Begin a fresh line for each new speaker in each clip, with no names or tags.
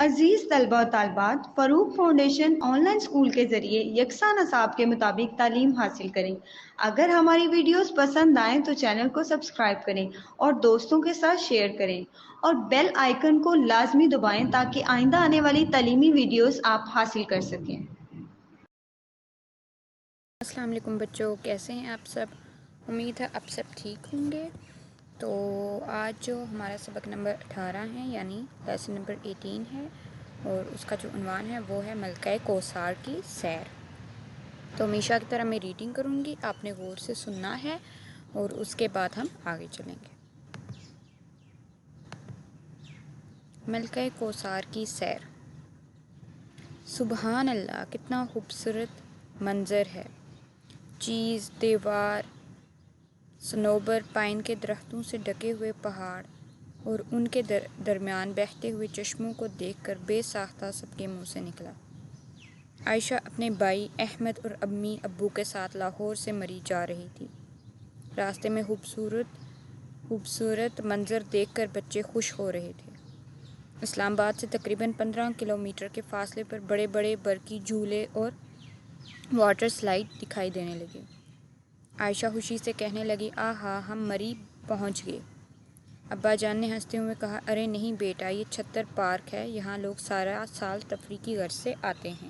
عزیز طلبہ و طالبات، فروغ فاؤنڈیشن آن لائن اسکول کے ذریعے یکساں نصاب کے مطابق تعلیم حاصل کریں۔ اگر ہماری ویڈیوز پسند آئیں تو چینل کو سبسکرائب کریں اور دوستوں کے ساتھ شیئر کریں اور بیل آئیکن کو لازمی دبائیں تاکہ آئندہ آنے والی تعلیمی ویڈیوز آپ حاصل کر سکیں۔
السلام علیکم بچوں، کیسے ہیں آپ سب؟ امید ہے آپ سب ٹھیک ہوں گے۔ تو آج جو ہمارا سبق نمبر 18 ہے یعنی لیسن نمبر 18 ہے اور اس کا جو عنوان ہے وہ ہے ملکہ کوثر کی سیر۔ تو ہمیشہ کی طرح میں ریڈنگ کروں گی، آپ نے غور سے سننا ہے اور اس کے بعد ہم آگے چلیں گے۔ ملکہ کوثر کی سیر۔ سبحان اللہ، کتنا خوبصورت منظر ہے۔ چیز، دیوار، صنوبر، پائن کے درختوں سے ڈھکے ہوئے پہاڑ اور ان کے درمیان بہتے ہوئے چشموں کو دیکھ کر بے ساختہ سب کے منہ سے نکلا۔ عائشہ اپنے بھائی احمد اور امی ابو کے ساتھ لاہور سے مری جا رہی تھی۔ راستے میں خوبصورت منظر دیکھ کر بچے خوش ہو رہے تھے۔ اسلام آباد سے تقریباً 15 کلومیٹر کے فاصلے پر بڑے بڑے برقی جھولے اور واٹر سلائیڈ دکھائی دینے لگے۔ عائشہ خوشی سے کہنے لگی، آہا، ہم مری پہنچ گئے۔ ابا جان نے ہنستے ہوئے کہا، ارے نہیں بیٹا، یہ چھتر پارک ہے، یہاں لوگ سارا سال تفریح کی غرض سے آتے ہیں۔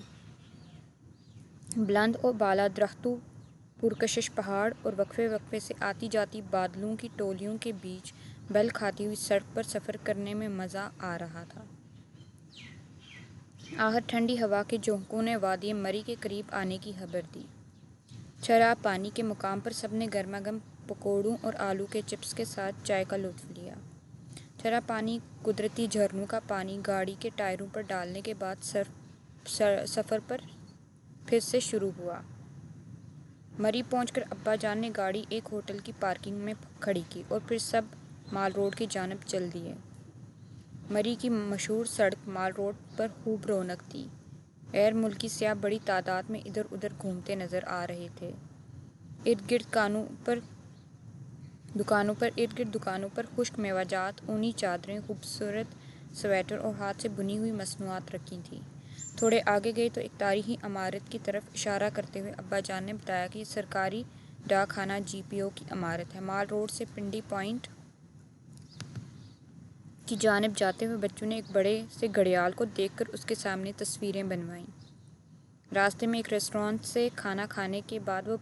بلند و بالا درختوں، پرکشش پہاڑ اور وقفے وقفے سے آتی جاتی بادلوں کی ٹولیوں کے بیچ بل کھاتی ہوئی سڑک پر سفر کرنے میں مزہ آ رہا تھا۔ آخر ٹھنڈی ہوا کے جھونکوں نے وادی مری کے قریب آنے کی خبر دی۔ شراب پانی کے مقام پر سب نے گرما گرم پکوڑوں اور آلو کے چپس کے ساتھ چائے کا لطف لیا۔ ٹھنڈا پانی، قدرتی جھرنوں کا پانی گاڑی کے ٹائروں پر ڈالنے کے بعد سفر پر پھر سے شروع ہوا۔ مری پہنچ کر ابا جان نے گاڑی ایک ہوٹل کی پارکنگ میں کھڑی کی اور پھر سب مال روڈ کی جانب چل دیے۔ مری کی مشہور سڑک مال روڈ پر خوب رونق تھی۔ غیر ملکی سیاح بڑی تعداد میں ادھر ادھر گھومتے نظر آ رہے تھے۔ ارد گرد دکانوں پر خشک میوہ جات، اونی چادریں، خوبصورت سویٹر اور ہاتھ سے بنی ہوئی مصنوعات رکھی تھیں۔ تھوڑے آگے گئے تو ایک تاریخی عمارت کی طرف اشارہ کرتے ہوئے ابا جان نے بتایا کہ یہ سرکاری ڈاک خانہ GPO کی عمارت ہے۔ مال روڈ سے پنڈی پوائنٹ کی جانب جاتے ہوئے بچوں نے ایک بڑے سے گھڑیال کو دیکھ کر اس کے سامنے تصویریں بنوائیں۔ راستے میں ایک ریسٹورانٹ سے کھانا کھانے کے بعد وہ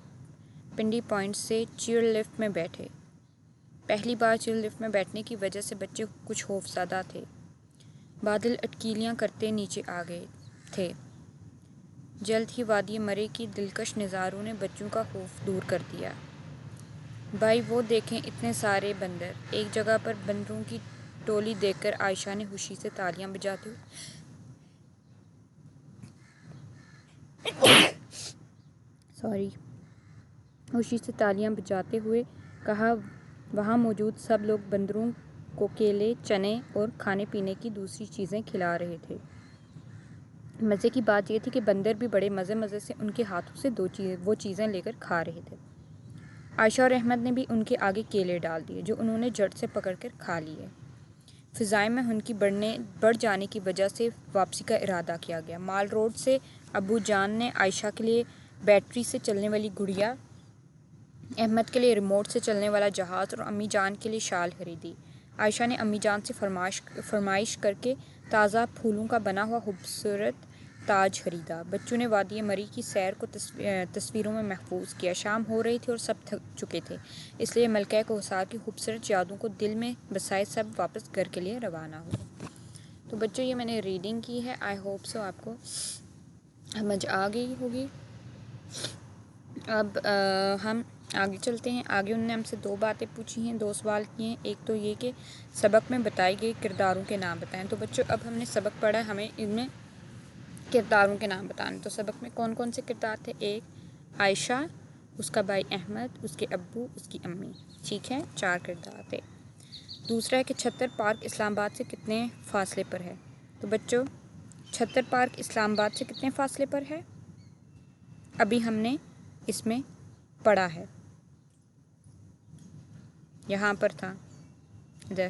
پنڈی پوائنٹ سے چیئر لفٹ میں بیٹھے۔ پہلی بار چیئر لفٹ میں بیٹھنے کی وجہ سے بچے کچھ خوفزدہ تھے۔ بادل اٹکیلیاں کرتے نیچے آ گئے تھے۔ جلد ہی وادی مری کی دلکش نظاروں نے بچوں کا خوف دور کر دیا۔ بھائی وہ دیکھیں، اتنے سارے بندر! ایک جگہ پر بندروں کی ٹولی دیکھ کر عائشہ نے خوشی سے تالیاں بجاتے ہوئے کہا، وہاں موجود سب لوگ بندروں کو کیلے، چنے اور کھانے پینے کی دوسری چیزیں کھلا رہے تھے۔ مزے کی بات یہ تھی کہ بندر بھی بڑے مزے سے ان کے ہاتھوں سے وہ چیزیں لے کر کھا رہے تھے۔ عائشہ اور احمد نے بھی ان کے آگے کیلے ڈال دیے جو انہوں نے جھٹ سے پکڑ کر کھا لیے۔ فضائیں میں ان کی بڑھ جانے کی وجہ سے واپسی کا ارادہ کیا گیا۔ مال روڈ سے ابو جان نے عائشہ کے لیے بیٹری سے چلنے والی گڑیا، احمد کے لیے ریموٹ سے چلنے والا جہاز اور امی جان کے لیے شال خریدی۔ عائشہ نے امی جان سے فرمائش کر کے تازہ پھولوں کا بنا ہوا خوبصورت تاج خریدا۔ بچوں نے وادی مری کی سیر کو تصویروں میں محفوظ کیا۔ شام ہو رہی تھی اور سب تھک چکے تھے، اس لیے ملکہ کوثر کی خوبصورت یادوں کو دل میں بسائے سب واپس گھر کے لیے روانہ ہوئے۔ تو بچوں یہ میں نے ریڈنگ کی ہے، آئی ہوپ سو آپ کو سمجھ آ گئی ہوگی۔ اب ہم آگے چلتے ہیں۔ آگے انہوں نے ہم سے 2 باتیں پوچھی ہیں، 2 سوال کیے ہیں۔ ایک تو یہ کہ سبق میں بتائی گئی کرداروں کے نام بتائیں۔ تو بچوں اب ہم نے سبق پڑھا ہے، ہمیں ان میں کرداروں کے نام بتانے۔ تو سبق میں کون کون سے کردار تھے؟ ایک عائشہ، اس کا بھائی احمد، اس کے ابو، اس کی امی، ٹھیک ہے، 4 کردار تھے۔ دوسرا ہے کہ چھتر پارک اسلام آباد سے کتنے فاصلے پر ہے؟ تو بچوں چھتر پارک اسلام آباد سے کتنے فاصلے پر ہے؟ ابھی ہم نے اس میں پڑھا ہے، یہاں پر تھا، ادھر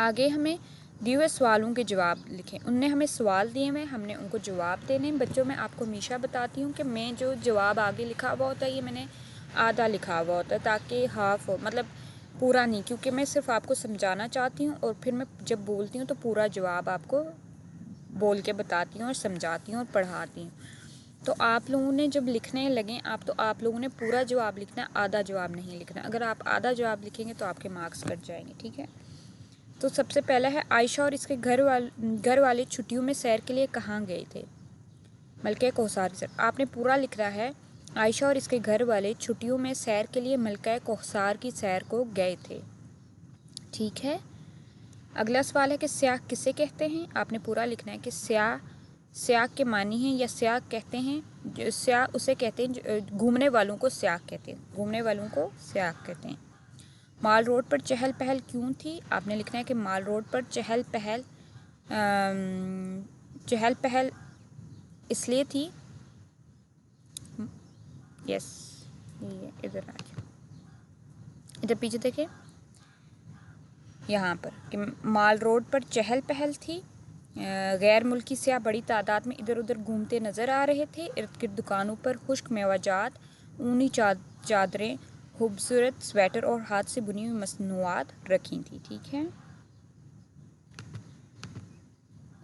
آگے ہمیں دیے ہوئے سوالوں کے جواب لکھیں. انہوں نے ہمیں سوال دیے ہوئے، ہم نے ان کو جواب دینے. بچوں میں آپ کو ہمیشہ بتاتی ہوں کہ میں جو جواب آگے لکھا ہوا ہوتا ہے یہ میں نے آدھا لکھا ہوا ہوتا ہے تاکہ ہاف ہو، مطلب پورا نہیں، کیونکہ میں صرف آپ کو سمجھانا چاہتی ہوں اور پھر میں جب بولتی ہوں تو پورا جواب آپ کو بول کے بتاتی ہوں اور سمجھاتی ہوں اور پڑھاتی ہوں. تو آپ لوگوں نے جب لکھنے لگیں آپ لوگوں نے پورا جواب لکھنا ہے، آدھا جواب نہیں لکھنا. اگر آپ آدھا جواب لکھیں گے تو آپ کے مارکس کٹ جائیں گے. ٹھیک ہے. تو سب سے پہلا ہے عائشہ اور اس کے گھر والے چھٹیوں میں سیر کے لیے کہاں گئے تھے؟ ملکہ کوثر سر. آپ نے پورا لکھنا ہے عائشہ اور اس کے گھر والے چھٹیوں میں سیر کے لیے ملکہ کوثر کی سیر کو گئے تھے. ٹھیک ہے. اگلا سوال ہے کہ سیاح کسے کہتے ہیں؟ آپ نے پورا لکھنا ہے کہ سیاح کے معنی ہیں یا سیاح کہتے ہیں، سیاح اسے کہتے ہیں گھومنے والوں کو سیاح کہتے ہیں، گھومنے والوں کو سیاح کہتے ہیں. مال روڈ پر چہل پہل کیوں تھی؟ آپ نے لکھنا ہے کہ مال روڈ پر چہل پہل اس لیے تھی. یس یہ ادھر آ جائے، ادھر پیچھے دیکھیں یہاں پر کہ مال روڈ پر چہل پہل تھی. غیر ملکی سیاح بڑی تعداد میں ادھر ادھر گھومتے نظر آ رہے تھے. ارد گرد دکانوں پر خشک میوہ جات، اونی چادریں، خوبصورت سویٹر اور ہاتھ سے بنی ہوئی مصنوعات رکھی تھیں. ٹھیک ہے.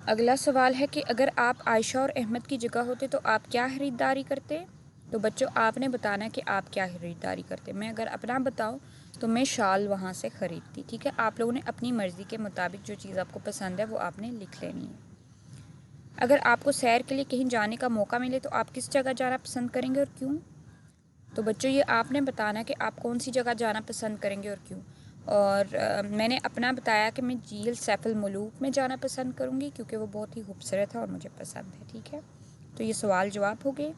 اگلا سوال ہے کہ اگر آپ عائشہ اور احمد کی جگہ ہوتے تو آپ کیا خریداری کرتے؟ تو بچوں آپ نے بتانا ہے کہ آپ کیا خریداری کرتے. میں اگر اپنا بتاؤں تو میں شال وہاں سے خریدتی. ٹھیک ہے. آپ لوگوں نے اپنی مرضی کے مطابق جو چیز آپ کو پسند ہے وہ آپ نے لکھ لینی ہے. اگر آپ کو سیر کے لیے کہیں جانے کا موقع ملے تو آپ کس جگہ جانا پسند کریں گے اور کیوں؟ تو بچوں یہ آپ نے بتانا ہے کہ آپ کون سی جگہ جانا پسند کریں گے اور کیوں. اور میں نے اپنا بتایا کہ میں جھیل سیف الملوک میں جانا پسند کروں گی کیونکہ وہ بہت ہی خوبصورت ہے اور مجھے پسند ہے. ٹھیک ہے. تو یہ سوال جواب ہو گئے.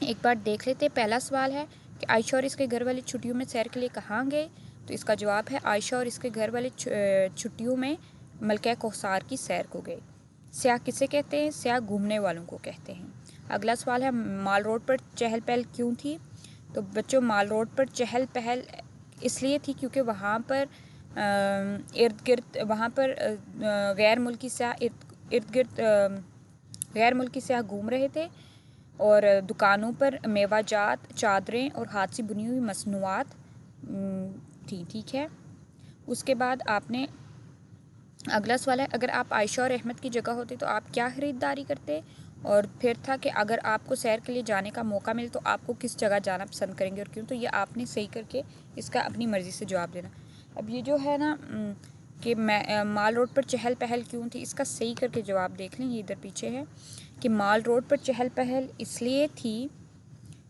ایک بار دیکھ لیتے. پہلا سوال ہے کہ عائشہ اور اس کے گھر والے چھٹیوں میں سیر کے لیے کہاں گئے؟ تو اس کا جواب ہے عائشہ اور اس کے گھر والے چھٹیوں میں ملکہ کوثر کی سیر کو گئے. سیاح کسے کہتے ہیں؟ سیاح گھومنے والوں کو کہتے ہیں. اگلا سوال ہے مال روڈ پر چہل پہل کیوں تھی؟ تو بچوں مال روڈ پر چہل پہل اس لیے تھی کیونکہ وہاں پر ارد گرد وہاں پر غیر ملکی سیاح گھوم رہے تھے اور دکانوں پر میوہ جات، چادریں اور ہاتھ سے بنی ہوئی مصنوعات تھیں. ٹھیک ہے. اس کے بعد آپ نے اگلا سوال ہے اگر آپ عائشہ اور احمد کی جگہ ہوتے تو آپ کیا خریداری کرتے؟ اور پھر تھا کہ اگر آپ کو سیر کے لیے جانے کا موقع ملے تو آپ کو کس جگہ جانا پسند کریں گے اور کیوں؟ تو یہ آپ نے صحیح کر کے اس کا اپنی مرضی سے جواب دینا. اب یہ جو ہے نا کہ مال روڈ پر چہل پہل کیوں تھی، اس کا صحیح کر کے جواب دیکھ لیں. یہ ادھر پیچھے ہے کہ مال روڈ پر چہل پہل اس لیے تھی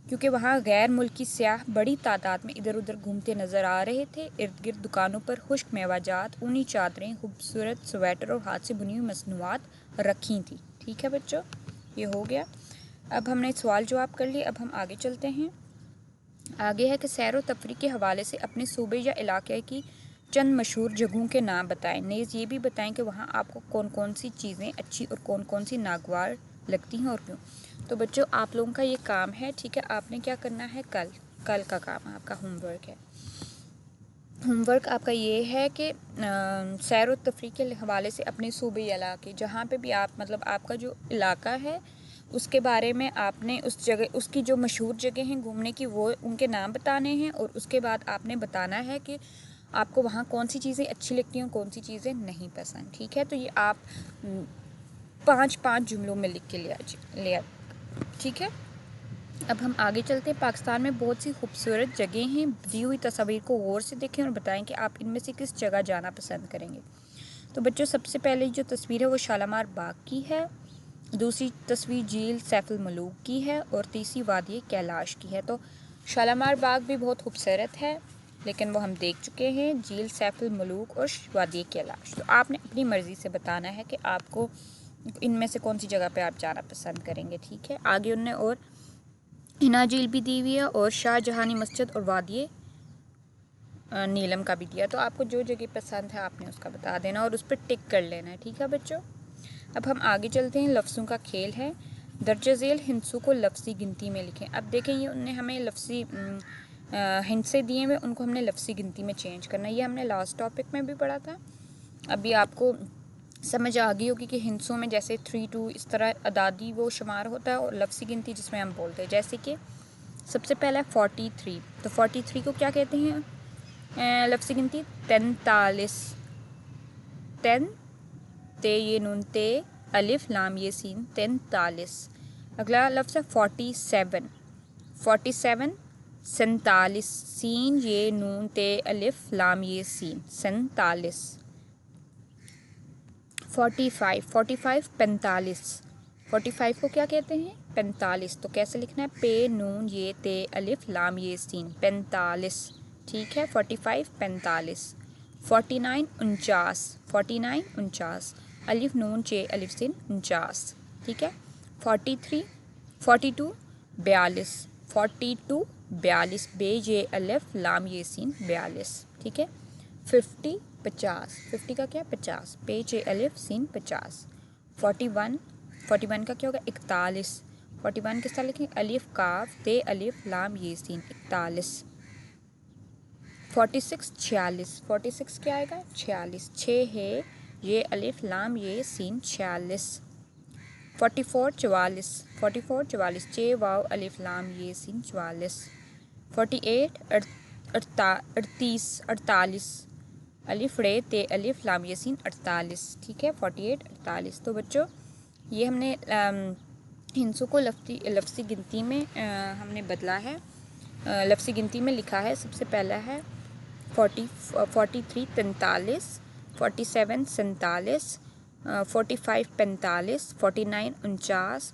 کیونکہ وہاں غیر ملکی سیاح بڑی تعداد میں ادھر ادھر گھومتے نظر آ رہے تھے. ارد گرد دکانوں پر خشک میوہ جات، اونی چادریں، خوبصورت سویٹر اور ہاتھ سے بنی ہوئی مصنوعات رکھی تھیں. ٹھیک ہے بچوں. یہ ہو گیا. اب ہم نے سوال جواب کر لیے. اب ہم آگے چلتے ہیں. آگے ہے کہ سیر و تفریح کے حوالے سے اپنے صوبے یا علاقے کی چند مشہور جگہوں کے نام بتائیں. نیز یہ بھی بتائیں کہ وہاں آپ کو کون کون سی چیزیں اچھی اور کون کون سی ناگوار لگتی ہیں اور کیوں. تو بچوں آپ لوگوں کا یہ کام ہے. ٹھیک ہے. آپ نے کیا کرنا ہے کل کا کام آپ کا ہوم ورک ہے. ہوم ورک آپ کا یہ ہے کہ سیر و تفریح کے حوالے سے اپنے صوبے علاقے جہاں پہ بھی آپ مطلب آپ کا جو علاقہ ہے اس کے بارے میں آپ نے اس جگہ اس کی جو مشہور جگہ ہیں گھومنے کی وہ ان کے نام بتانے ہیں اور اس کے بعد آپ نے بتانا ہے کہ آپ کو وہاں کون سی چیزیں اچھی لگتی ہیں اور کون سی چیزیں نہیں پسند. ٹھیک ہے. تو یہ آپ 5 جملوں میں لکھ کے لیا. ٹھیک ہے. اب ہم آگے چلتے ہیں. پاکستان میں بہت سی خوبصورت جگہیں ہیں. دی ہوئی تصاویر کو غور سے دیکھیں اور بتائیں کہ آپ ان میں سے کس جگہ جانا پسند کریں گے. تو بچوں سب سے پہلے جو تصویر ہے وہ شالامار باغ کی ہے. دوسری تصویر جھیل سیف الملوک کی ہے اور تیسری وادی کیلاش کی ہے. تو شالامار باغ بھی بہت خوبصورت ہے لیکن وہ ہم دیکھ چکے ہیں. جھیل سیف الملوک اور وادی کیلاش. تو آپ نے اپنی مرضی سے بتانا ہے کہ آپ کو ان میں سے کون سی جگہ پہ آپ جانا پسند کریں گے. ٹھیک ہے. آگے ان نے اور ہنا جھیل بھی دی ہوئی ہے اور شاہ جہانی مسجد اور وادی نیلم کا بھی دیا. تو آپ کو جو جگہ پسند ہے آپ نے اس کا بتا دینا اور اس پہ ٹک کر لینا ہے. ٹھیک ہے بچوں. اب ہم آگے چلتے ہیں. لفظوں کا کھیل ہے. درجہ ذیل ہندسوں کو لفظی گنتی میں لکھیں. اب دیکھیں یہ ان نے ہمیں لفظی ہندسے دیے ہوئے ان کو ہم نے لفظی گنتی میں چینج کرنا ہے. یہ ہم نے لاسٹ ٹاپک میں بھی پڑھا تھا ابھی آپ کو سمجھ آ گئی ہوگی کہ ہندسوں میں جیسے 3 2 اس طرح اعدادی وہ شمار ہوتا ہے اور لفظی گنتی جس میں ہم بولتے ہیں. جیسے کہ سب سے پہلا ہے 43. تو 43 کو کیا کہتے ہیں لفظی گنتی؟ 43. تین تے یہ نون تے الف لام یہ سین 43. اگلا لفظ ہے 47. 47 47 سین یہ نون تے الف لام یہ سین 47. 45 45 45. 45 کو کیا کہتے ہیں؟ 45. تو کیسے لکھنا ہے؟ پے نون یہ تے الف لام یہ سین 45. ٹھیک ہے. 45 45. 49 49. 49 49 الف نون چے الف سین 49. ٹھیک ہے. 43 42 42. 42 42 بے یہ الف لام یہ سین 42. ٹھیک ہے. 50 50. 50 کا کیا؟ 50 پے چے الف سین 50. 41 41 کا کیا ہوگا؟ 41. 41 کس طرح لکھیں؟ الف کاف تے الف لام یہ سین 41. 46 46. 46 کیا آئے گا؟ 46 چھ ہے یہ الف لام یہ سین 46. 44 44. 44 44 چھ واو الف لام یہ سین 44. 48 38 48 الف رے تے الف لام یہ سین 48. ٹھیک ہے. 48 48. تو بچوں یہ ہم نے ہندسوں کو لفظی گنتی میں ہم نے بدلا ہے، لفظی گنتی میں لکھا ہے. سب سے پہلا ہے 43 43. 47 47. 45 45. 49 49.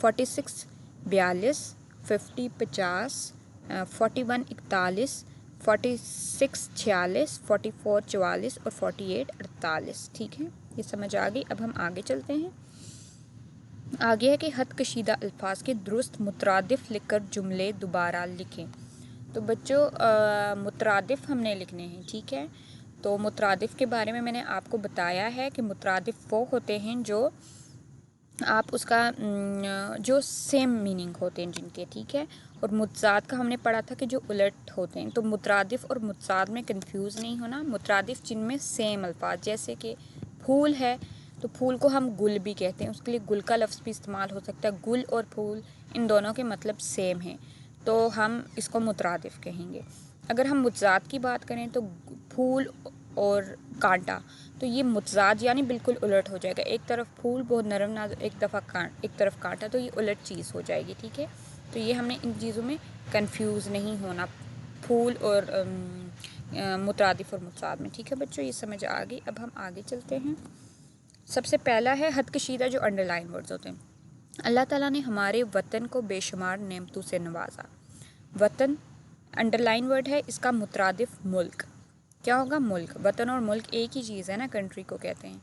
46 42. 50 50. 41 41. 46 46. 44 44 اور 48 48. ٹھیک ہے. یہ سمجھ آ گئی. اب ہم آگے چلتے ہیں. آگے ہے کہ حد کشیدہ الفاظ کے درست مترادف لکھ کر جملے دوبارہ لکھیں. تو بچوں مترادف ہم نے لکھنے ہیں. ٹھیک ہے. تو مترادف کے بارے میں نے آپ کو بتایا ہے کہ مترادف وہ ہوتے ہیں جو آپ اس کا جو سیم میننگ ہوتے ہیں جن کے. ٹھیک ہے. اور متضاد کا ہم نے پڑھا تھا کہ جو الٹ ہوتے ہیں. تو مترادف اور متضاد میں کنفیوز نہیں ہونا. مترادف جن میں سیم الفاظ، جیسے کہ پھول ہے تو پھول کو ہم گل بھی کہتے ہیں، اس کے لیے گل کا لفظ بھی استعمال ہو سکتا ہے. گل اور پھول ان دونوں کے مطلب سیم ہیں تو ہم اس کو مترادف کہیں گے. اگر ہم متضاد کی بات کریں تو پھول اور کانٹا، تو یہ متضاد یعنی بالکل الٹ ہو جائے گا. ایک طرف پھول بہت نرم نازک، ایک طرف کانٹا، تو یہ الٹ چیز ہو جائے گی. ٹھیک ہے. تو یہ ہم نے ان چیزوں میں کنفیوز نہیں ہونا، پھول اور مترادف اور متضاد میں. ٹھیک ہے بچوں، یہ سمجھ آ گئی. اب ہم آگے چلتے ہیں. سب سے پہلا ہے حد کشیدہ جو انڈر لائن ورڈز ہوتے ہیں. اللہ تعالیٰ نے ہمارے وطن کو بے شمار نعمتوں سے نوازا. وطن انڈر لائن ورڈ ہے، اس کا مترادف ملک کیا ہوگا؟ ملک. وطن اور ملک ایک ہی چیز ہے نا، کنٹری کو کہتے ہیں.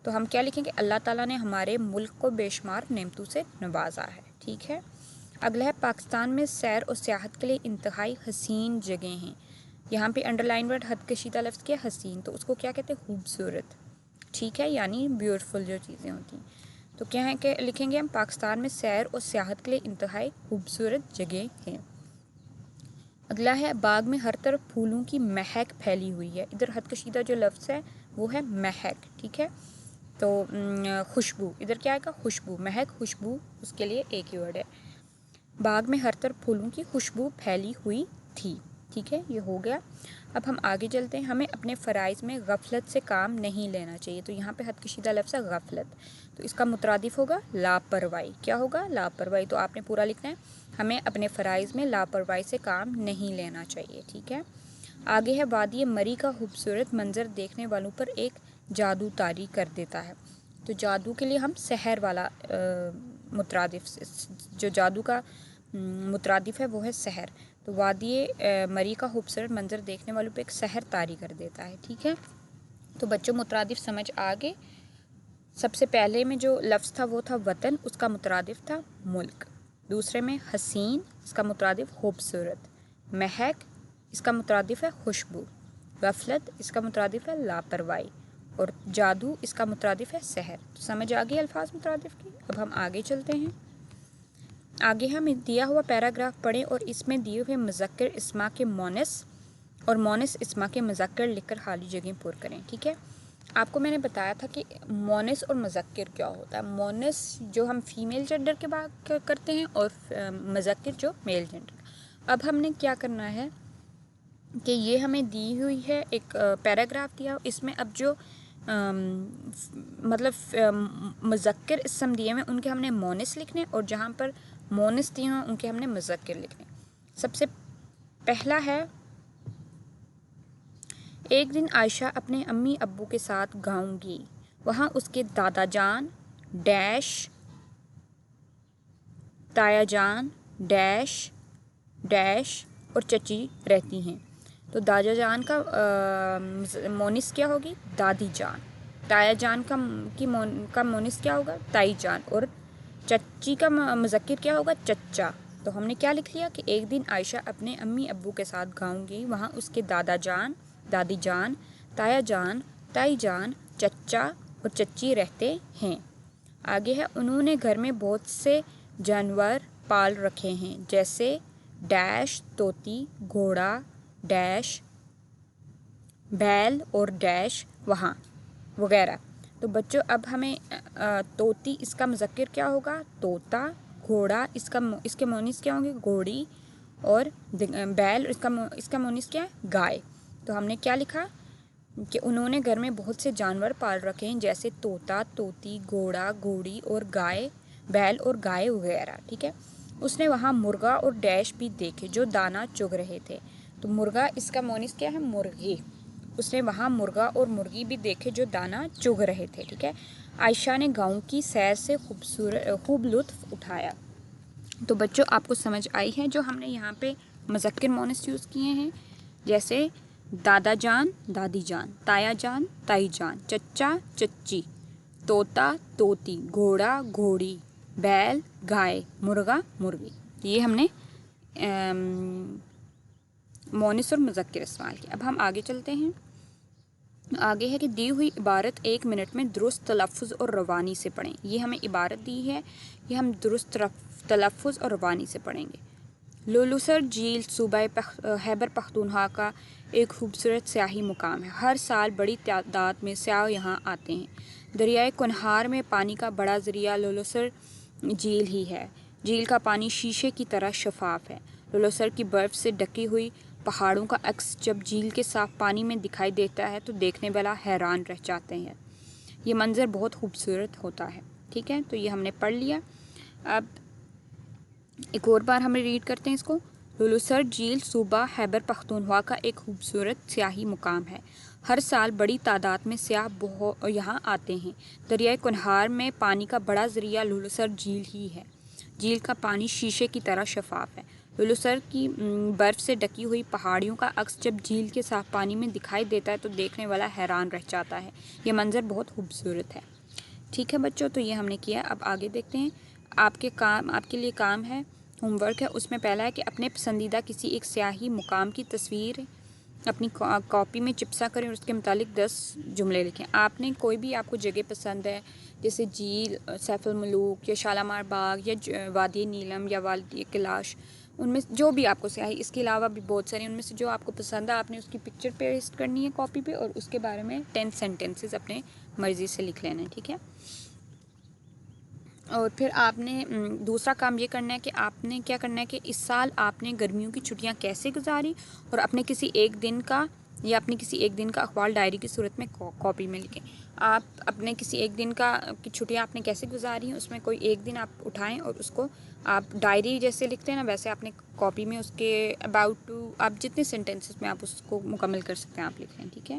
تو ہم کیا لکھیں گے؟ اللہ تعالیٰ نے ہمارے ملک کو بے شمار نعمتوں سے نوازا ہے. ٹھیک ہے. اگلا ہے پاکستان میں سیر اور سیاحت کے لیے انتہائی حسین جگہیں ہیں. یہاں پہ انڈر لائن ورڈ حد کشیدہ لفظ کیا؟ حسین. تو اس کو کیا کہتے ہیں؟ خوبصورت. ٹھیک ہے. یعنی بیوٹیفل جو چیزیں ہوتی ہیں. تو کیا ہے کہ لکھیں گے ہم پاکستان میں سیر اور سیاحت کے لیے انتہائی خوبصورت جگہیں ہیں. اگلا ہے باغ میں ہر طرف پھولوں کی مہک پھیلی ہوئی ہے. ادھر حد کشیدہ جو لفظ ہے وہ ہے مہک. ٹھیک ہے. تو خوشبو، ادھر کیا آئے گا؟ خوشبو. مہک خوشبو اس کے لیے ایک ہی ورڈ ہے. باغ میں ہر طرف پھولوں کی خوشبو پھیلی ہوئی تھی. ٹھیک ہے. یہ ہو گیا. اب ہم آگے چلتے ہیں. ہمیں اپنے فرائض میں غفلت سے کام نہیں لینا چاہیے. تو یہاں پہ حد کشیدہ لفظ ہے غفلت، تو اس کا مترادف ہوگا لاپرواہی. کیا ہوگا؟ لاپرواہی. تو آپ نے پورا لکھنا ہے، ہمیں اپنے فرائض میں لاپرواہی سے کام نہیں لینا چاہیے. ٹھیک ہے. آگے ہے وادی مری کا خوبصورت منظر دیکھنے والوں پر ایک جادو طاری کر دیتا ہے. تو جادو کے لیے ہم سحر والا مترادف، جو جادو کا مترادف ہے وہ ہے سحر. تو وادی مری کا خوبصورت منظر دیکھنے والوں پہ ایک سحر طاری کر دیتا ہے. ٹھیک ہے. تو بچوں مترادف سمجھ آگے. سب سے پہلے میں جو لفظ تھا وہ تھا وطن، اس کا مترادف تھا ملک. دوسرے میں حسین، اس کا مترادف خوبصورت. مہک، اس کا مترادف ہے خوشبو. غفلت، اس کا مترادف ہے لاپرواہی. اور جادو، اس کا مترادف ہے سحر. تو سمجھ آگئی الفاظ مترادف کی. اب ہم آگے چلتے ہیں. آگے ہم دیا ہوا پیراگراف پڑھیں اور اس میں دیے ہوئے مذکر اسما کے مونس اور مونس اسما کے مذکر لکھ کر خالی جگہیں پر کریں. ٹھیک ہے. آپ کو میں نے بتایا تھا کہ مونس اور مذکر کیا ہوتا ہے. مونس جو ہم فیمیل جینڈر کے بات کرتے ہیں اور مذکر جو میل جینڈر. اب ہم نے کیا کرنا ہے کہ یہ ہمیں دی ہوئی ہے ایک پیراگراف دیا. اس میں اب جو مطلب مذکر اسم دیے ہوئے ان کے ہم نے مونس لکھنے اور جہاں پر مونس دیے ہوئے ان کے ہم نے مذکر لکھنے. سب سے پہلا ہے ایک دن عائشہ اپنے امی ابو کے ساتھ گاؤں گئی. وہاں اس کے دادا جان ڈیش تایا جان ڈیش ڈیش اور چچی رہتی ہیں. تو دادا جان کا مونس کیا ہوگی؟ دادی جان. تایا جان کا مونس کیا ہوگا؟ تائی جان. اور چچی کا مذکر کیا ہوگا؟ چچا. تو ہم نے کیا لکھ لیا کہ ایک دن عائشہ اپنے امی ابو کے ساتھ گاؤں گئی. وہاں اس کے دادا جان دادی جان تایا جان تائی جان چچا اور چچی رہتے ہیں. آگے ہے انہوں نے گھر میں بہت سے جانور پال رکھے ہیں جیسے ڈیش طوطی گھوڑا ڈیش بیل اور ڈیش وہاں وغیرہ. تو بچوں اب ہمیں طوطی اس کا مذکر کیا ہوگا؟ طوطا. گھوڑا اس کے مونس کیا ہوں گے؟ گھوڑی. اور بیل اس کا مونس کیا ہے؟ گائے. تو ہم نے کیا لکھا کہ انہوں نے گھر میں بہت سے جانور پال رکھے ہیں جیسے طوطا طوطی گھوڑا گھوڑی اور گائے بیل اور گائے وغیرہ. ٹھیک ہے. اس نے وہاں مرغا اور ڈیش بھی دیکھے جو دانا چگ رہے تھے. تو مرغا اس کا مونس کیا ہے؟ مرغی. اس نے وہاں مرغا اور مرغی بھی دیکھے جو دانا چگ رہے تھے. ٹھیک ہے. عائشہ نے گاؤں کی سیر سے خوب لطف اٹھایا. تو بچوں آپ کو سمجھ آئی ہے جو ہم نے یہاں پہ مذکر مونس یوز کیے ہیں جیسے دادا جان دادی جان تایا جان تائی جان چچا چچی طوطا طوطی گھوڑا گھوڑی بیل گائے مرغا مرغی. یہ ہم نے مونس اور مذکر استعمال کیا. اب ہم آگے چلتے ہیں. آگے ہے کہ دی ہوئی عبارت 1 منٹ میں درست تلفظ اور روانی سے پڑھیں. یہ ہمیں عبارت دی ہے یہ ہم درست تلفظ اور روانی سے پڑھیں گے. لولوسر جھیل صوبہ خیبر پختونخوا کا ایک خوبصورت سیاحی مقام ہے. ہر سال بڑی تعداد میں سیاح یہاں آتے ہیں. دریائے کنہار میں پانی کا بڑا ذریعہ لولوسر جھیل ہی ہے. جھیل کا پانی شیشے کی طرح شفاف ہے. لولوسر کی برف سے ڈھکی ہوئی پہاڑوں کا عکس جب جھیل کے صاف پانی میں دکھائی دیتا ہے تو دیکھنے والا حیران رہ جاتے ہیں. یہ منظر بہت خوبصورت ہوتا ہے. ٹھیک ہے. تو یہ ہم نے پڑھ لیا. اب ایک اور بار ہم ریڈ کرتے ہیں اس کو. لولوسر جھیل صوبہ خیبر پختونخوا کا ایک خوبصورت سیاحی مقام ہے. ہر سال بڑی تعداد میں سیاح یہاں آتے ہیں. دریائے کنہار میں پانی کا بڑا ذریعہ لولوسر جھیل ہی ہے. جھیل کا پانی شیشے کی طرح شفاف ہے. لولوسر کی برف سے ڈھکی ہوئی پہاڑیوں کا عکس جب جھیل کے صاف پانی میں دکھائی دیتا ہے تو دیکھنے والا حیران رہ جاتا ہے. یہ منظر بہت خوبصورت ہے. ٹھیک ہے بچوں. تو یہ ہم نے کیا. اب آگے دیکھتے ہیں. آپ کے لیے کام ہے ہوم ورک ہے. اس میں پہلا ہے کہ اپنے پسندیدہ کسی ایک سیاحی مقام کی تصویر اپنی کاپی میں چپسا کریں اور اس کے متعلق 10 جملے لکھیں. آپ نے کوئی بھی آپ کو جگہ پسند ہے جیسے جھیل سیف الملوک یا شالامار باغ یا وادی نیلم یا وادی کیلاش ان میں جو بھی آپ کو سیاحی اس کے علاوہ بھی بہت ساری ان میں سے جو آپ کو پسند ہے آپ نے اس کی پکچر پیسٹ کرنی ہے کاپی پہ اور اس کے بارے میں 10 سینٹنسز اپنے مرضی سے لکھ لینا ہے. ٹھیک ہے. اور پھر آپ نے دوسرا کام یہ کرنا ہے کہ آپ نے کیا کرنا ہے کہ اس سال آپ نے گرمیوں کی چھٹیاں کیسے گزاری اور اپنے کسی ایک دن کا اقوال ڈائری کی صورت میں کاپی میں لکھیں. آپ اپنے کسی ایک دن کی چھٹیاں آپ نے کیسے گزاری ہیں اس میں کوئی ایک دن آپ اٹھائیں اور اس کو آپ ڈائری جیسے لکھتے ہیں نا ویسے آپ نے کاپی میں اس کے اباؤٹ ٹو آپ جتنے سینٹینسز میں آپ اس کو مکمل کر سکتے ہیں آپ لکھ لیں. ٹھیک ہے.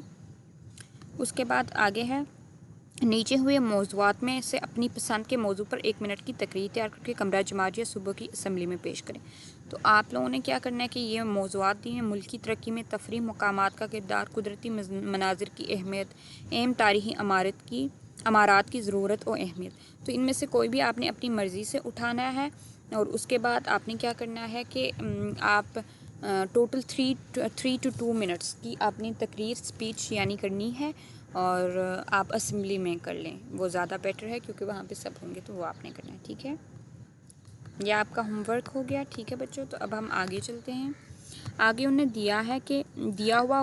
اس کے بعد آگے ہے نیچے ہوئے موضوعات میں سے اپنی پسند کے موضوع پر 1 منٹ کی تقریر تیار کر کے کمرہ جماعت یا صوبہ کی اسمبلی میں پیش کریں. تو آپ لوگوں نے کیا کرنا ہے کہ یہ موضوعات دی ہیں ملک کی ترقی میں تفریح مقامات کا کردار قدرتی مناظر کی اہمیت اہم تاریخی عمارات کی ضرورت و اہمیت. تو ان میں سے کوئی بھی آپ نے اپنی مرضی سے اٹھانا ہے اور اس کے بعد آپ نے کیا کرنا ہے کہ آپ ٹوٹل 3 to 2 منٹس کی اپنی تقریر اسپیچ یعنی کرنی ہے اور آپ اسمبلی میں کر لیں وہ زیادہ بیٹر ہے کیونکہ وہاں پہ سب ہوں گے تو وہ آپ نے کرنا ہے. ٹھیک ہے. یہ آپ کا ہوم ورک ہو گیا. ٹھیک ہے بچوں. تو اب ہم آگے چلتے ہیں. آگے انہیں دیا ہے کہ دیا ہوا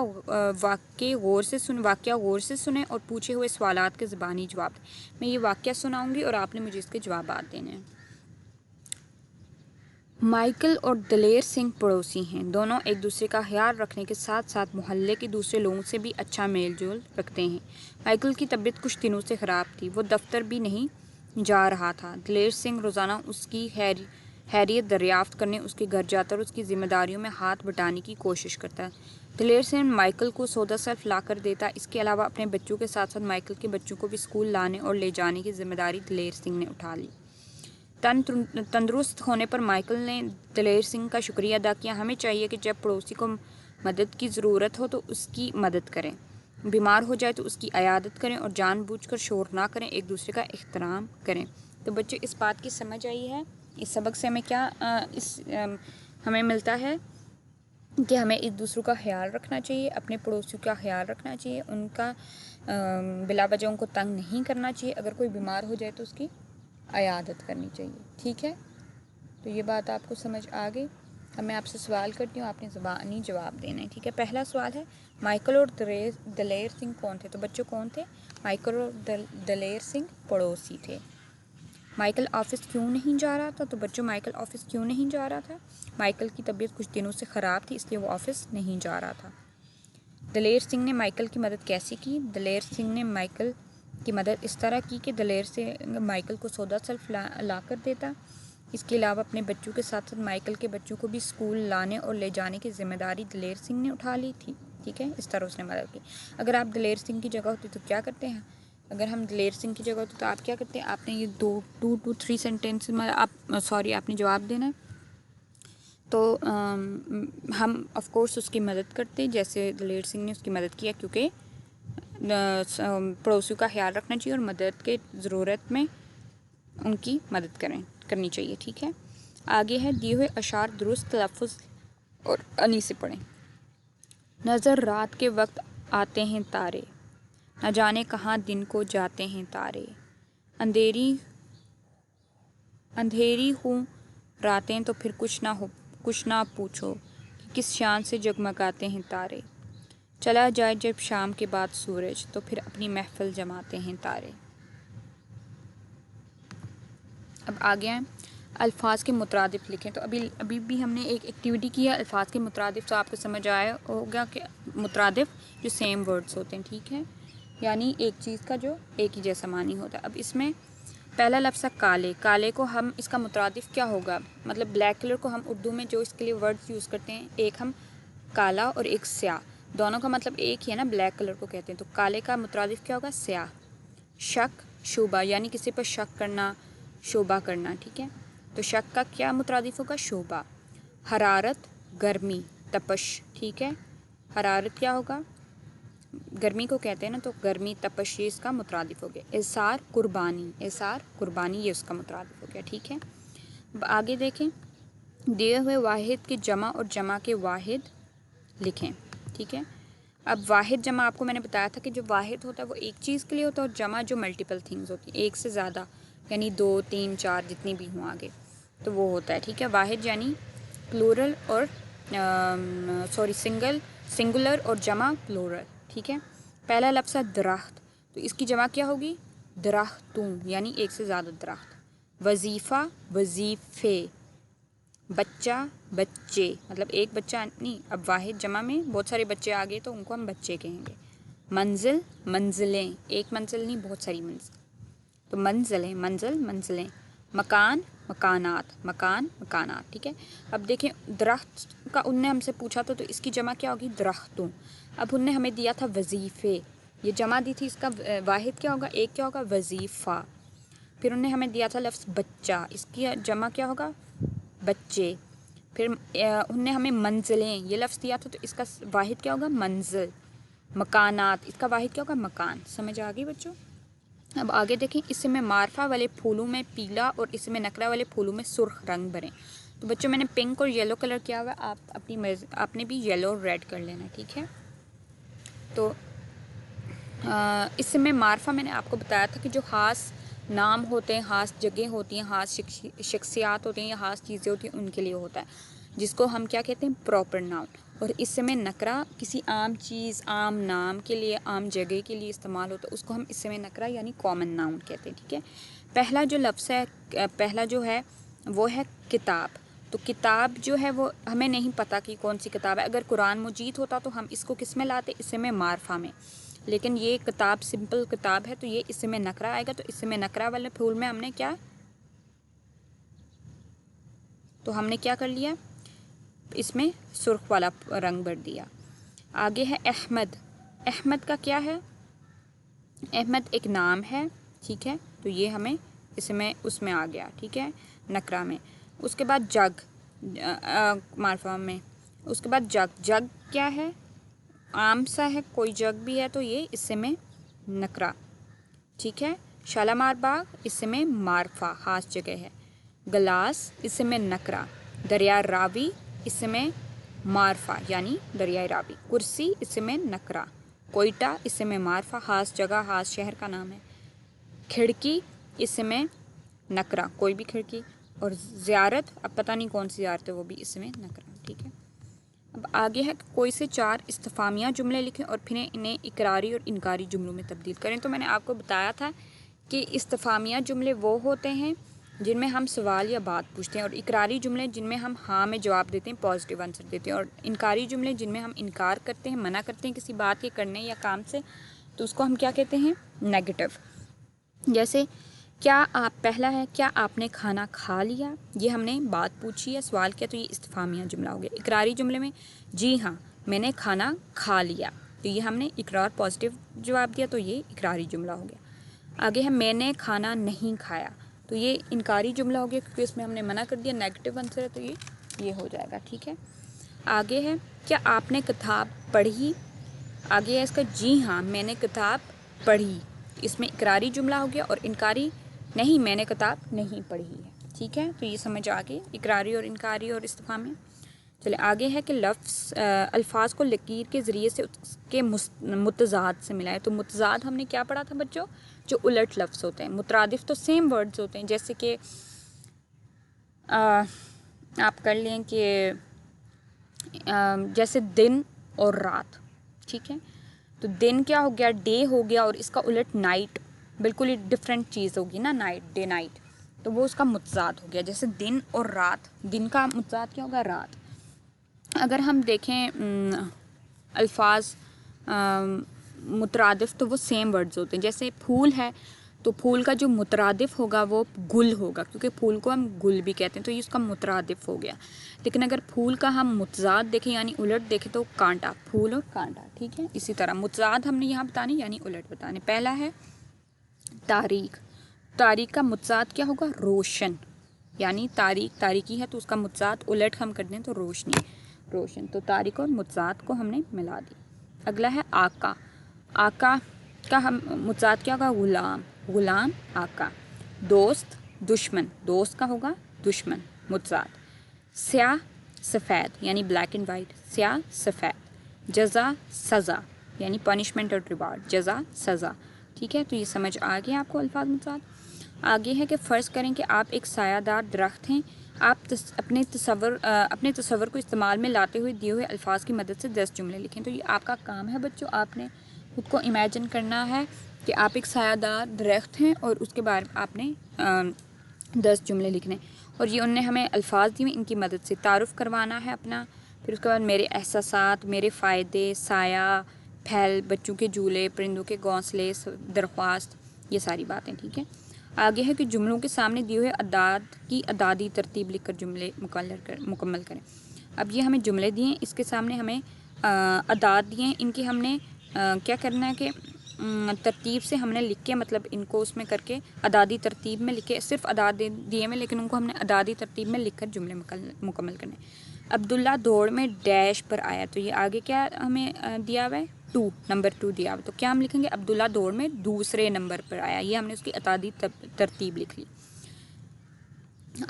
واقعہ غور سے سنیں اور پوچھے ہوئے سوالات کے زبانی جواب دیں۔ میں یہ واقعہ سناؤں گی اور آپ نے مجھے اس کے جوابات دینے ہیں۔ مائیکل اور دلیر سنگھ پڑوسی ہیں۔ دونوں ایک دوسرے کا خیال رکھنے کے ساتھ ساتھ محلے کے دوسرے لوگوں سے بھی اچھا میل جول رکھتے ہیں۔ مائیکل کی طبیعت کچھ دنوں سے خراب تھی، وہ دفتر بھی نہیں جا رہا تھا۔ دلیر سنگھ روزانہ اس کی خیریت دریافت کرنے اس کے گھر جاتا اور اس کی ذمہ داریوں میں ہاتھ بٹانے کی کوشش کرتا۔ دلیر سنگھ مائیکل کو سودا سلف لا کر دیتا۔ اس کے علاوہ اپنے بچوں کے ساتھ ساتھ مائیکل کے بچوں کو بھی اسکول لانے اور لے جانے کی ذمہ داری دلیر سنگھ نے اٹھا لی۔ تندرست ہونے پر مائیکل نے دلیر سنگھ کا شکریہ ادا کیا۔ ہمیں چاہیے کہ جب پڑوسی کو مدد کی ضرورت ہو تو اس کی مدد کریں، بیمار ہو جائے تو اس کی عیادت کریں اور جان بوجھ کر شور نہ کریں، ایک دوسرے کا احترام کریں۔ تو بچوں اس بات کی سمجھ آئی ہے، اس سبق سے ہمیں کیا ہمیں ملتا ہے کہ ہمیں ایک دوسروں کا خیال رکھنا چاہیے، اپنے پڑوسیوں کا خیال رکھنا چاہیے، ان کا بلا وجہ ان کو تنگ نہیں کرنا چاہیے، اگر کوئی بیمار ہو جائے تو اس کی عیادت کرنی چاہیے۔ ٹھیک ہے، تو یہ بات آپ کو سمجھ آ گئی۔ اب میں آپ سے سوال کرتی ہوں، آپ نے زبانی جواب دینا ہے۔ ٹھیک ہے، پہلا سوال ہے مائیکل اور دلیر سنگھ کون تھے؟ تو بچوں کون تھے؟ مائیکل اور دلیر سنگھ پڑوسی تھے۔ مائیکل آفس کیوں نہیں جا رہا تھا؟ تو بچوں مائیکل آفس کیوں نہیں جا رہا تھا؟ مائیکل کی طبیعت کچھ دنوں سے خراب تھی، اس لیے وہ آفس نہیں جا رہا تھا۔ دلیر سنگھ نے مائیکل کی مدد کیسے کی؟ دلیر سنگھ نے مائیکل کی مدد اس طرح کی کہ دلیر سنگھ مائیکل کو سودا سلف لا کر دیتا۔ اس کے علاوہ اپنے بچوں کے ساتھ ساتھ مائیکل کے بچوں کو بھی اسکول لانے اور لے جانے کی ذمہ داری دلیر سنگھ نے اٹھا لی تھی۔ ٹھیک ہے، اس طرح اس نے مدد کی۔ اگر آپ دلیر سنگھ کی جگہ ہوتے تو کیا کرتے ہیں؟ اگر ہم دلیر سنگھ کی جگہ ہوتے تو آپ کیا کرتے ہیں؟ آپ نے یہ 2 سینٹینس میں آپ نے جواب دینا ہے۔ تو ہم آف کورس اس کی مدد کرتے جیسے دلیر سنگھ نے اس کی مدد کیا، کیونکہ پڑوسیوں کا خیال رکھنا چاہیے اور مدد کے ضرورت میں ان کی مدد کرنی چاہیے۔ ٹھیک ہے، آگے ہے دیے ہوئے اشعار درست تلفظ اور انی سے پڑھیں۔ نظر رات کے وقت آتے ہیں تارے، نہ جانے کہاں دن کو جاتے ہیں تارے، اندھیری ہوں راتیں تو پھر کچھ نہ پوچھو کہ کس شان سے جگمگاتے ہیں تارے، چلا جائے جب شام کے بعد سورج تو پھر اپنی محفل جماتے ہیں تارے۔ اب آگے ہیں الفاظ کے مترادف لکھیں۔ تو ابھی بھی ہم نے ایک ایکٹیویٹی کی ہے الفاظ کے مترادف، تو آپ کو سمجھ آیا ہوگا کہ مترادف جو سیم ورڈز ہوتے ہیں، ٹھیک ہے، یعنی ایک چیز کا جو ایک ہی جیسا معنی ہوتا ہے۔ اب اس میں پہلا لفظ ہے کالے۔ کالے کو ہم اس کا مترادف کیا ہوگا؟ مطلب بلیک کلر کو ہم اردو میں جو اس کے لیے ورڈز یوز کرتے ہیں، ایک ہم کالا اور ایک سیاہ، دونوں کا مطلب ایک ہی ہے نا، بلیک کلر کو کہتے ہیں۔ تو کالے کا مترادف کیا ہوگا؟ سیاہ۔ شک، شبہ، یعنی کسی پر شک کرنا، شبہ کرنا، ٹھیک ہے، تو شک کا کیا مترادف ہوگا؟ شبہ۔ حرارت، گرمی، تپش، ٹھیک ہے، حرارت کیا ہوگا؟ گرمی کو کہتے ہیں نا، تو گرمی، تپش، یہ اس کا مترادف ہو گیا۔ اظہار، قربانی، اظہار، قربانی، یہ اس کا مترادف ہو گیا، ٹھیک ہے۔ اب آگے دیکھیں، دیے ہوئے واحد کے جمع اور جمع کے واحد لکھیں، ٹھیک ہے۔ اب واحد جمع آپ کو میں نے بتایا تھا کہ جو واحد ہوتا ہے وہ ایک چیز کے لیے ہوتا ہے، اور جمع جو ملٹیپل تھنگز ہوتی ہیں، ایک سے زیادہ، یعنی 2، 3، 4 جتنی بھی ہوں آگے، تو وہ ہوتا ہے، ٹھیک ہے۔ واحد یعنی پلورل اور سنگولر اور جمع پلورل، ٹھیک ہے۔ پہلا لفظ ہے درخت، تو اس کی جمع کیا ہوگی؟ درختوں، یعنی ایک سے زیادہ درخت۔ وظیفہ، وظیفے۔ بچہ، بچے، مطلب ایک بچہ نہیں، اب واحد جمع میں بہت سارے بچے آ گئے تو ان کو ہم بچے کہیں گے۔ منزل، منزلیں، ایک منزل نہیں بہت ساری منزل، تو منزلیں، منزل، منزلیں۔ مکان، مکانات، مکان، مکانات، ٹھیک ہے۔ اب دیکھیں درخت کا ان نے ہم سے پوچھا تھا تو اس کی جمع کیا ہوگی؟ درختوں۔ اب ان نے ہمیں دیا تھا وظیفے، یہ جمع دی تھی، اس کا واحد کیا ہوگا؟ ایک کیا ہوگا؟ وظیفہ۔ پھر انہوں نے ہمیں دیا تھا لفظ بچہ، اس کی جمع کیا ہوگا؟ بچے۔ پھر انہوں نے ہمیں منزلیں یہ لفظ دیا تھا تو اس کا واحد کیا ہوگا؟ منزل۔ مکانات، اس کا واحد کیا ہوگا؟ مکان۔ سمجھ آ گئی بچوں؟ اب آگے دیکھیں، اسم میں معرفہ والے پھولوں میں پیلا اور اسم میں نکرہ والے پھولوں میں سرخ رنگ بھریں۔ تو بچوں میں نے پنک اور یلو کلر کیا ہوا ہے، آپ نے بھی یلو اور ریڈ کر لینا، ٹھیک ہے۔ تو اسم میں معرفہ میں نے آپ کو بتایا تھا کہ جو خاص نام ہوتے ہیں، خاص جگہ ہوتی ہیں، خاص شخصیات ہوتی ہیں یا خاص چیزیں ہوتی ہیں، ان کے لیے ہوتا ہے۔ جس کو ہم کیا کہتے ہیں پراپر ناؤن. اور اسم نکرہ کسی عام چیز، عام نام کے لیے، عام جگہ کے لیے استعمال ہوتا ہے، اس کو ہم اسم نکرہ یعنی کامن ناؤن کہتے ہیں. ٹھیک ہے. پہلا جو لفظ ہے، پہلا جو ہے وہ ہے کتاب. تو کتاب جو ہے وہ ہمیں نہیں پتہ کہ کون سی کتاب ہے. اگر قرآن مجید ہوتا تو ہم اس کو کس میں لاتے؟ اسم معرفہ میں. لیکن یہ کتاب سمپل کتاب ہے تو یہ اسم نکرہ آئے گا. تو اسم نکرہ والے پھول میں ہم نے کیا کر لیا؟ اس میں سرخ والا رنگ بھر دیا. آگے ہے احمد. احمد کا کیا ہے؟ احمد ایک نام ہے. ٹھیک ہے. تو یہ ہمیں اس میں آ گیا. ٹھیک ہے، نکرہ میں. اس کے بعد جگ معرفہ میں. اس کے بعد جگ. جگ کیا ہے؟ عام سا ہے، کوئی جگ بھی ہے تو یہ اسم نکرہ. ٹھیک ہے. شالامار باغ اسم معرفہ، خاص جگہ ہے. گلاس اسم نکرہ. دریا راوی اسم معرفہ یعنی دریائے راوی. کرسی اسم نکرہ. کوئٹہ اسم معرفہ، خاص جگہ، خاص شہر کا نام ہے. کھڑکی اسم نکرہ، کوئی بھی کھڑکی. اور زیارت، اب پتہ نہیں کون سی زیارت ہے، وہ بھی اسم نکرہ. ٹھیک ہے. اب آگے ہے کہ کوئی سے 4 استفہامیہ جملے لکھیں اور پھر انہیں اقراری اور انکاری جملوں میں تبدیل کریں. تو میں نے آپ کو بتایا تھا کہ استفہامیہ جملے وہ ہوتے ہیں جن میں ہم سوال یا بات پوچھتے ہیں، اور اقراری جملے جن میں ہم ہاں میں جواب دیتے ہیں، پازیٹیو آنسر دیتے ہیں، اور انکاری جملے جن میں ہم انکار کرتے ہیں، منع کرتے ہیں کسی بات کے کرنے یا کام سے، تو اس کو ہم کیا کہتے ہیں؟ نیگیٹو. جیسے پہلا ہے کیا آپ نے کھانا کھا لیا؟ یہ ہم نے بات پوچھی ہے، سوال کیا، تو یہ استفہامیہ جملہ ہو گیا. اقراری جملے میں جی ہاں میں نے کھانا کھا لیا، تو یہ ہم نے اقرار پازیٹیو جواب دیا، تو یہ اقراری جملہ ہو گیا. آگے ہے میں نے کھانا نہیں کھایا، تو یہ انکاری جملہ ہو گیا کیونکہ اس میں ہم نے منع کر دیا، نیگیٹو آنسر ہے، تو یہ ہو جائے گا. ٹھیک ہے. آگے ہے کیا آپ نے کتاب پڑھی؟ آگے ہے اس کا جی ہاں میں نے کتاب پڑھی. اس میں اقراری جملہ ہو گیا، اور انکاری نہیں میں نے کتاب نہیں پڑھی ہے. ٹھیک ہے. تو یہ سمجھ آ گئی اقراری اور انکاری اور استفہامی. چلے آگے ہے کہ الفاظ کو لکیر کے ذریعے سے اس کے متضاد سے ملائے. تو متضاد ہم نے کیا پڑھا تھا بچوں؟ جو الٹ لفظ ہوتے ہیں. مترادف تو سیم ورڈز ہوتے ہیں، جیسے کہ آپ کر لیں کہ جیسے دن اور رات. ٹھیک ہے. تو دن کیا ہو گیا؟ ڈے ہو گیا، اور اس کا الٹ نائٹ. بالکل ہی ڈفرینٹ چیز ہوگی نا، نائٹ، ڈے نائٹ، تو وہ اس کا متضاد ہو گیا. جیسے دن اور رات، دن کا متضاد کیا ہوگا؟ رات. اگر ہم دیکھیں الفاظ مترادف تو وہ سیم ورڈز ہوتے ہیں. جیسے پھول ہے تو پھول کا جو مترادف ہوگا وہ گل ہوگا، کیونکہ پھول کو ہم گل بھی کہتے ہیں، تو یہ اس کا مترادف ہو گیا. لیکن اگر پھول کا ہم متضاد دیکھیں یعنی الٹ دیکھیں تو کانٹا، پھول اور کانٹا. ٹھیک ہے. اسی طرح متضاد ہم نے یہاں بتانے یعنی الٹ بتانے. پہلا ہے تاریخ. تاریخ کا متضاد کیا ہوگا؟ روشن. یعنی تاریکی ہے تو اس کا متضاد الٹ ہم کر دیں تو روشنی، روشن. تو تاریخ اور متضاد کو ہم نے ملا دی. اگلا ہے آقا. آقا کا ہم متضاد کیا ہوگا؟ غلام. غلام آقا. دوست دشمن. دوست کا ہوگا دشمن، متضاد. سیاہ سفید یعنی بلیک اینڈ وائٹ. سیاہ سفید. جزا سزا یعنی پنشمنٹ اور ریوارڈ. جزا سزا. ٹھیک ہے. تو یہ سمجھ آ گیا آپ کو الفاظ متضاد. آگے ہے کہ فرض کریں کہ آپ ایک سایہ دار درخت ہیں. آپ اپنے تصور کو استعمال میں لاتے ہوئے دیے ہوئے الفاظ کی مدد سے 10 جملے لکھیں. تو یہ آپ کا کام ہے بچوں. آپ نے خود کو امیجن کرنا ہے کہ آپ ایک سایہ دار درخت ہیں اور اس کے بارے میں آپ نے 10 جملے لکھنے. اور یہ انہوں نے ہمیں الفاظ دیے ان کی مدد سے تعارف کروانا ہے اپنا. پھر اس کے بعد میرے احساسات، میرے فائدے، سایہ، پھیل، بچوں کے جھولے، پرندوں کے گھونسلے، درخواست، یہ ساری باتیں. ٹھیک ہے. آگے ہے کہ جملوں کے سامنے دیے ہوئے اعداد کی اعدادی ترتیب لکھ کر جملے مکمل کریں. اب یہ ہمیں جملے دیے ہیں، اس کے سامنے ہمیں اعداد دیے ہیں. ان کی ہم نے کیا کرنا ہے کہ ترتیب سے ہم نے لکھ کے، مطلب ان کو اس میں کر کے اعدادی ترتیب میں لکھ کے، صرف اعداد دیے ہوئے لیکن ان کو ہم نے اعدادی ترتیب میں لکھ کر جملے مکمل کرنے. عبداللہ دوڑ میں ڈیش پر آیا. تو یہ آگے کیا ہمیں دیا ہوا ہے؟ 2، نمبر 2 دیا ہوا. تو کیا ہم لکھیں گے؟ عبداللہ دوڑ میں دوسرے نمبر پر آیا. یہ ہم نے اس کی اعدادی ترتیب لکھ لی.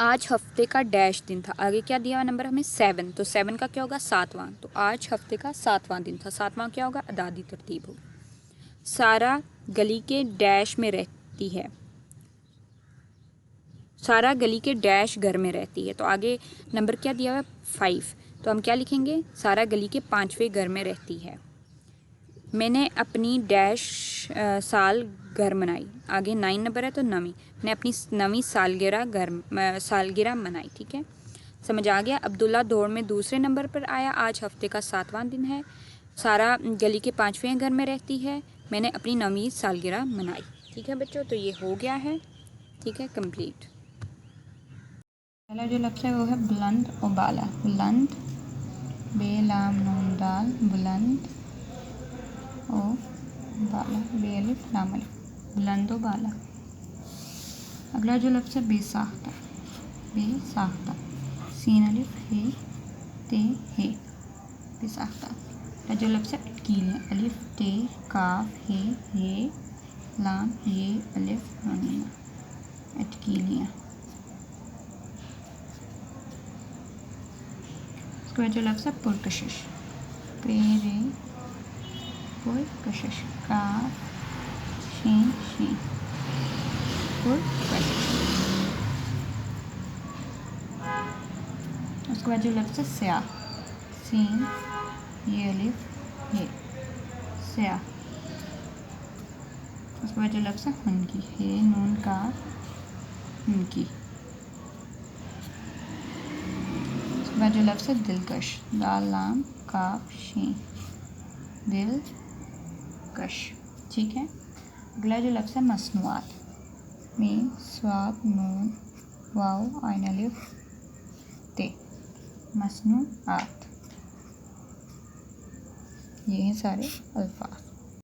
آج ہفتے کا ڈیش دن تھا. آگے کیا دیا ہوا نمبر ہمیں؟ 7. تو 7 کا کیا ہوگا؟ 7واں. تو آج ہفتے کا 7واں دن تھا. 7واں کیا ہوگا؟ اعدادی ترتیب ہوگی. سارا گلی کے ڈیش میں رہتی ہے. سارا گلی کے ڈیش گھر میں رہتی ہے. تو آگے نمبر کیا دیا ہوا ہے؟ 5. تو ہم کیا لکھیں گے؟ سارا گلی کے 5ویں گھر میں رہتی ہے. میں نے اپنی ڈیش سال گھر منائی. آگے 9 نمبر ہے تو 9ویں. میں نے اپنی 9ویں سالگرہ منائی. ٹھیک ہے، سمجھ آ گیا. عبداللہ دوڑ میں دوسرے نمبر پر آیا. آج ہفتے کا 7واں دن ہے. سارا گلی کے 5ویں گھر میں رہتی ہے. میں نے اپنی 9ویں سالگرہ منائی. ٹھیک ہے بچوں، تو یہ ہو گیا ہے. ٹھیک ہے، کمپلیٹ. پہلا جو لفظ ہے وہ ہے بلند و بالا. بلند، بے لام نون دال، بلند و بالا، بے الف لام الف، بلند و بالا. اگلا جو لفظ ہے بے ساختہ. بے ساختہ، سین الف ہے تے ہے، بے ساختہ. اگلا جو لفظ ہے اٹکیلیاں. الف ٹے کاف ہے یہ لام یہ الف نون مینا، اٹکیلیاں. اس کے بعد جو لفظ ہے پرکشش. پیرے پرکشش، کاف شین شین، پرکشش. اس کے بعد جو لفظ ہے سیاہ. سین یہ الف یہ سیاہ. اس کے بعد جو لفظ ہے ہنکی. ہے نون کاف ہنکی. اس کے بعد جو لفظ ہے دلکش. دال لام کاف شین، دلکش. ٹھیک ہے. اگلا جو لفظ ہے مصنوعات. میم صاد نون واو عین الف تے، مصنوعات. یہ ہیں سارے الفاظ.